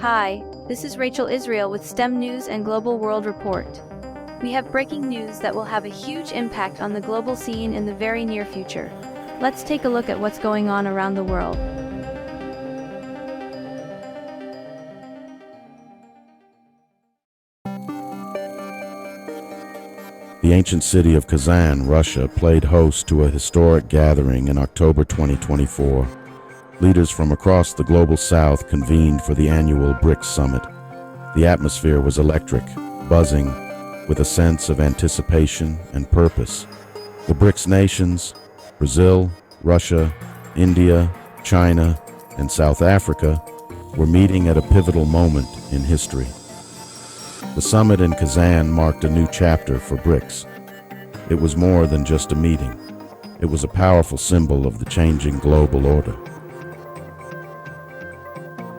Hi, this is Rachel Israel with STEM News and Global World Report. We have breaking news that will have a huge impact on the global scene in the very near future. Let's take a look at what's going on around the world. The ancient city of Kazan, Russia, played host to a historic gathering in October 2024. Leaders from across the global south convened for the annual BRICS Summit. The atmosphere was electric, buzzing, with a sense of anticipation and purpose. The BRICS nations, Brazil, Russia, India, China, and South Africa, were meeting at a pivotal moment in history. The summit in Kazan marked a new chapter for BRICS. It was more than just a meeting. It was a powerful symbol of the changing global order.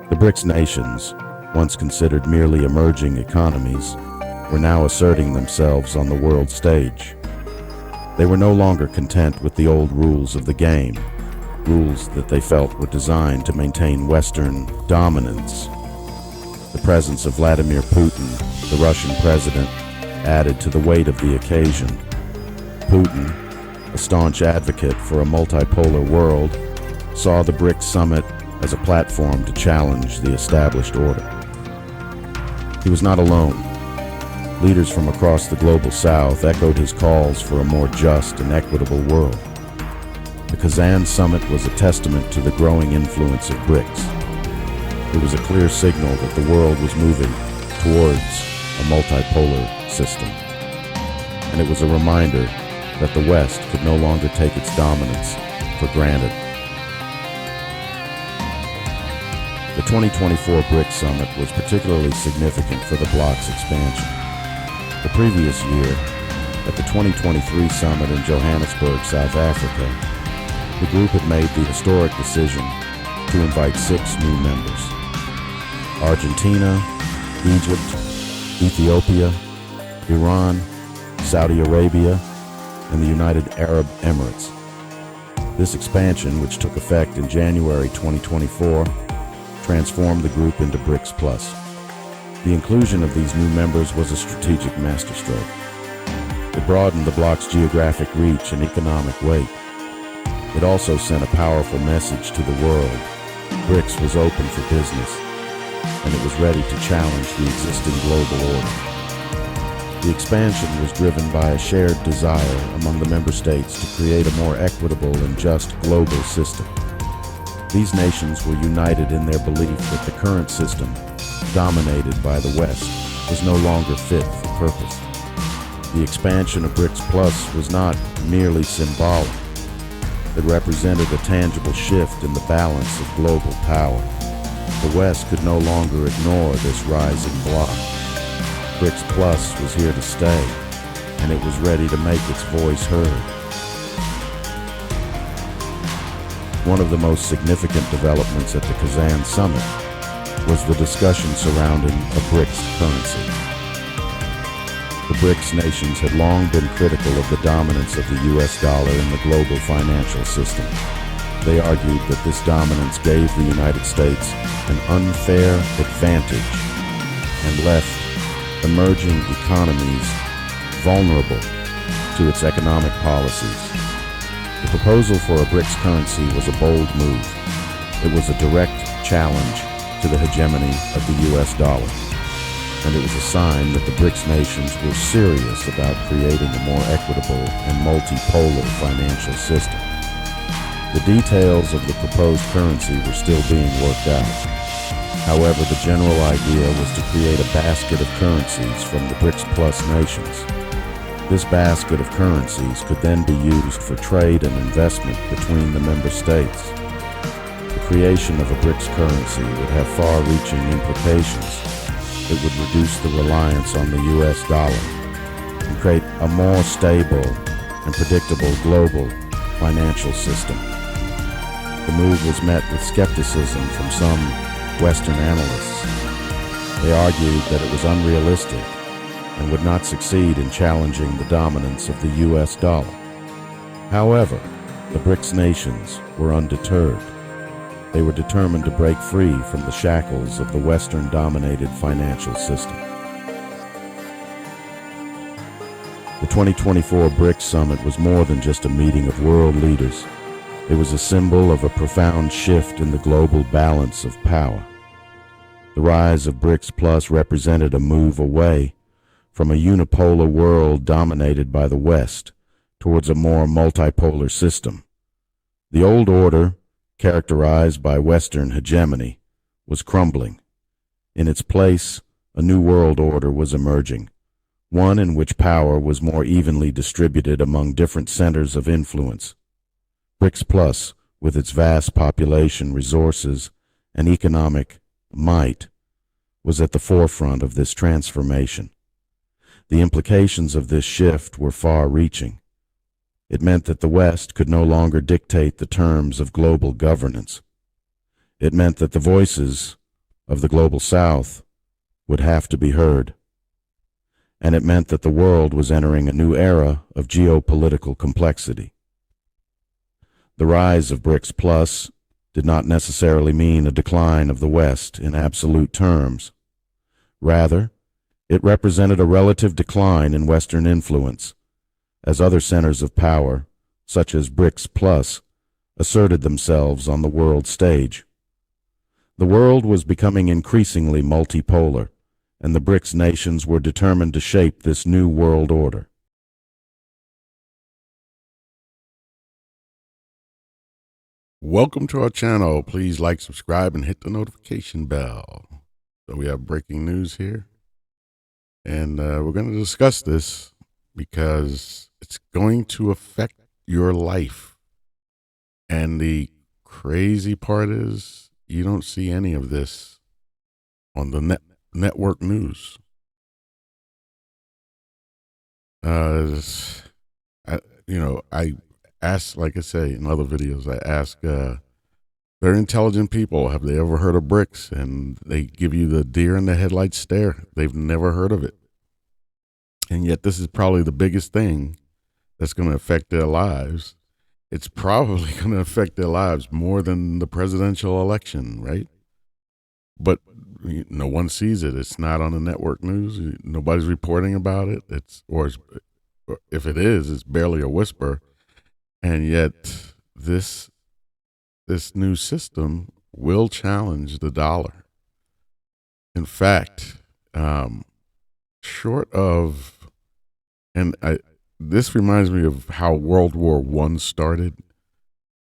The BRICS nations, once considered merely emerging economies, were now asserting themselves on the world stage. They were no longer content with the old rules of the game, rules that they felt were designed to maintain Western dominance. The presence of Vladimir Putin, the Russian president, added to the weight of the occasion. Putin, a staunch advocate for a multipolar world, saw the BRICS Summit as a platform to challenge the established order. He was not alone. Leaders from across the global south echoed his calls for a more just and equitable world. The Kazan Summit was a testament to the growing influence of BRICS. It was a clear signal that the world was moving towards a multipolar system. And it was a reminder that the West could no longer take its dominance for granted. The 2024 BRICS Summit was particularly significant for the bloc's expansion. The previous year, at the 2023 summit in Johannesburg, South Africa, the group had made the historic decision to invite 6 new members: Argentina, Egypt, Ethiopia, Iran, Saudi Arabia, and the United Arab Emirates. This expansion, which took effect in January 2024, transformed the group into BRICS Plus. The inclusion of these new members was a strategic masterstroke. It broadened the bloc's geographic reach and economic weight. It also sent a powerful message to the world. BRICS was open for business, and it was ready to challenge the existing global order. The expansion was driven by a shared desire among the member states to create a more equitable and just global system. These nations were united in their belief that the current system, dominated by the West, was no longer fit for purpose. The expansion of BRICS Plus was not merely symbolic. It represented a tangible shift in the balance of global power. The West could no longer ignore this rising bloc. BRICS Plus was here to stay, and it was ready to make its voice heard. One of the most significant developments at the Kazan Summit was the discussion surrounding a BRICS currency. The BRICS nations had long been critical of the dominance of the US dollar in the global financial system. They argued that this dominance gave the United States an unfair advantage and left emerging economies vulnerable to its economic policies. The proposal for a BRICS currency was a bold move. It was a direct challenge to the hegemony of the US dollar, and it was a sign that the BRICS nations were serious about creating a more equitable and multipolar financial system. The details of the proposed currency were still being worked out. However, the general idea was to create a basket of currencies from the BRICS Plus nations. This basket of currencies could then be used for trade and investment between the member states. The creation of a BRICS currency would have far-reaching implications. It would reduce the reliance on the US dollar and create a more stable and predictable global financial system. The move was met with skepticism from some Western analysts. They argued that it was unrealistic and would not succeed in challenging the dominance of the US dollar. However, the BRICS nations were undeterred. They were determined to break free from the shackles of the Western-dominated financial system. The 2024 BRICS Summit was more than just a meeting of world leaders. It was a symbol of a profound shift in the global balance of power. The rise of BRICS Plus represented a move away from a unipolar world dominated by the West towards a more multipolar system. The old order, characterized by Western hegemony, was crumbling. In its place, a new world order was emerging, one in which power was more evenly distributed among different centers of influence. BRICS Plus, with its vast population, resources, and economic might, was at the forefront of this transformation. The implications of this shift were far-reaching. It meant that the West could no longer dictate the terms of global governance. It meant that the voices of the global South would have to be heard. And it meant that the world was entering a new era of geopolitical complexity. The rise of BRICS Plus did not necessarily mean a decline of the West in absolute terms. Rather, it represented a relative decline in Western influence, as other centers of power, such as BRICS Plus, asserted themselves on the world stage. The world was becoming increasingly multipolar, and the BRICS nations were determined to shape this new world order. Welcome to our channel. Please like, subscribe, and hit the notification bell. So we have breaking news here. And we're going to discuss this because it's going to affect your life. And the crazy part is you don't see any of this on the network news. I ask, like I say in other videos, I ask very intelligent people, have they ever heard of BRICS? And they give you the deer in the headlights stare. They've never heard of it. And yet this is probably the biggest thing that's going to affect their lives. It's probably going to affect their lives more than the presidential election, right? But no one sees it. It's not on the network news. Nobody's reporting about it. Or if it is, it's barely a whisper. And yet this new system will challenge the dollar. In fact, short of, this reminds me of how World War I started,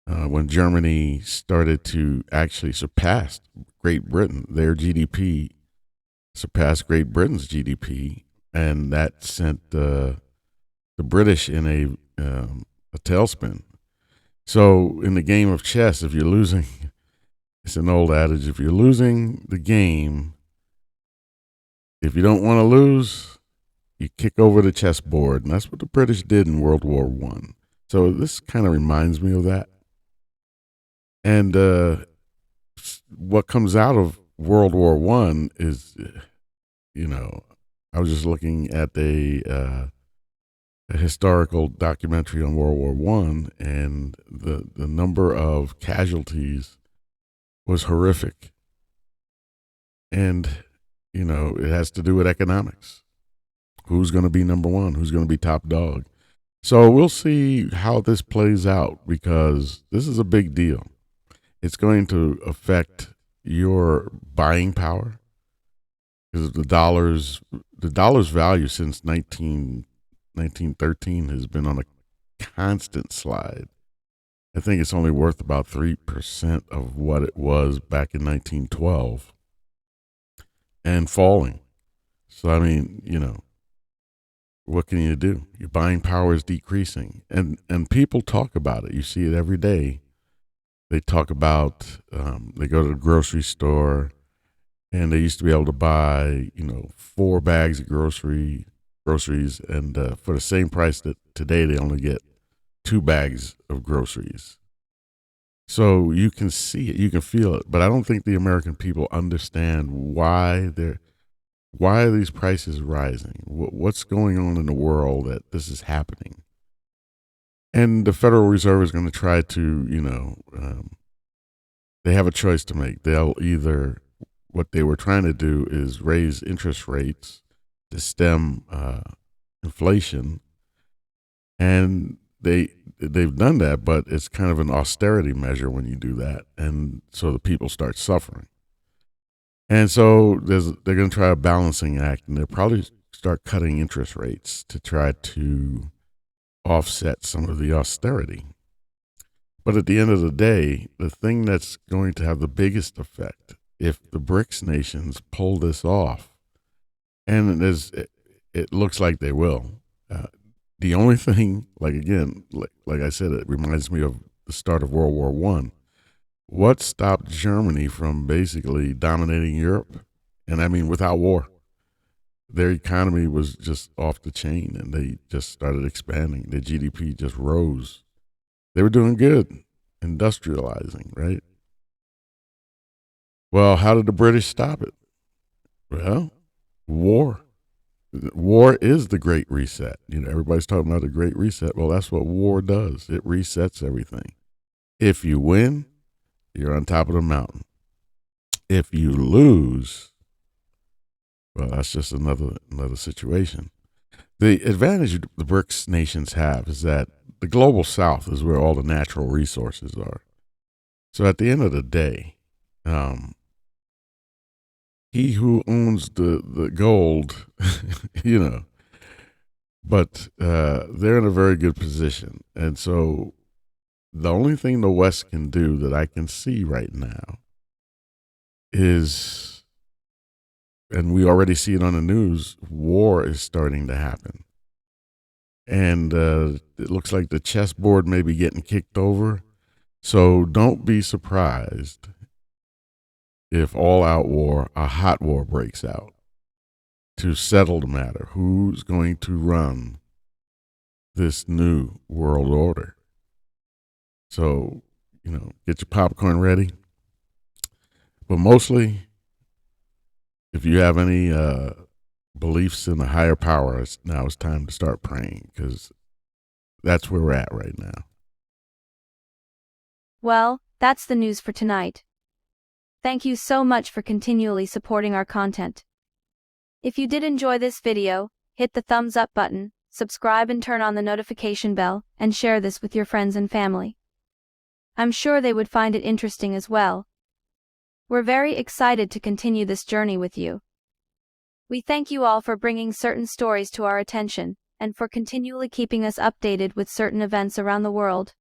when Germany started to actually surpass Great Britain. Their GDP surpassed Great Britain's GDP, and that sent the British in a tailspin. So in the game of chess, if you're losing, it's an old adage, if you're losing the game, if you don't want to lose, you kick over the chessboard. And that's what the British did in World War I. So this kind of reminds me of that. And what comes out of World War I is, I was just looking at a historical documentary on World War I, and the number of casualties was horrific. And, it has to do with economics. Who's going to be number one? Who's going to be top dog? So we'll see how this plays out, because this is a big deal. It's going to affect your buying power, because the dollar's value since 1913 has been on a constant slide. I think it's only worth about 3% of what it was back in 1912 and falling. So, I mean, what can you do? Your buying power is decreasing, and people talk about it. You see it every day. They talk about, they go to the grocery store, and they used to be able to buy, 4 bags of groceries, and for the same price that today they only get 2 bags of groceries. So you can see it, you can feel it, but I don't think the American people understand why are these prices rising? What's going on in the world that this is happening? And the Federal Reserve is going to try to, they have a choice to make. They'll either, what they were trying to do is raise interest rates to stem inflation, and they've done that, but it's kind of an austerity measure when you do that, and so the people start suffering. And so they're going to try a balancing act, and they'll probably start cutting interest rates to try to offset some of the austerity. But at the end of the day, the thing that's going to have the biggest effect, if the BRICS nations pull this off, and it looks like they will, the only thing, like I said, it reminds me of the start of World War I. What stopped Germany from basically dominating Europe? And I mean, without war. Their economy was just off the chain, and they just started expanding. Their GDP just rose. They were doing good, industrializing, right? Well, how did the British stop it? Well, war. War is the Great Reset. Everybody's talking about the Great Reset. Well, that's what war does. It resets everything. If you win, you're on top of the mountain. If you lose, well, that's just another situation. The advantage the BRICS nations have is that the global south is where all the natural resources are. So at the end of the day, he who owns the gold, but they're in a very good position. And so the only thing the West can do that I can see right now is, and we already see it on the news, war is starting to happen. And it looks like the chessboard may be getting kicked over. So don't be surprised if all-out war, a hot war breaks out to settle the matter. Who's going to run this new world order? So, get your popcorn ready. But mostly, if you have any beliefs in a higher power, now it's time to start praying, because that's where we're at right now. Well, that's the news for tonight. Thank you so much for continually supporting our content. If you did enjoy this video, hit the thumbs up button, subscribe and turn on the notification bell, and share this with your friends and family. I'm sure they would find it interesting as well. We're very excited to continue this journey with you. We thank you all for bringing certain stories to our attention, and for continually keeping us updated with certain events around the world.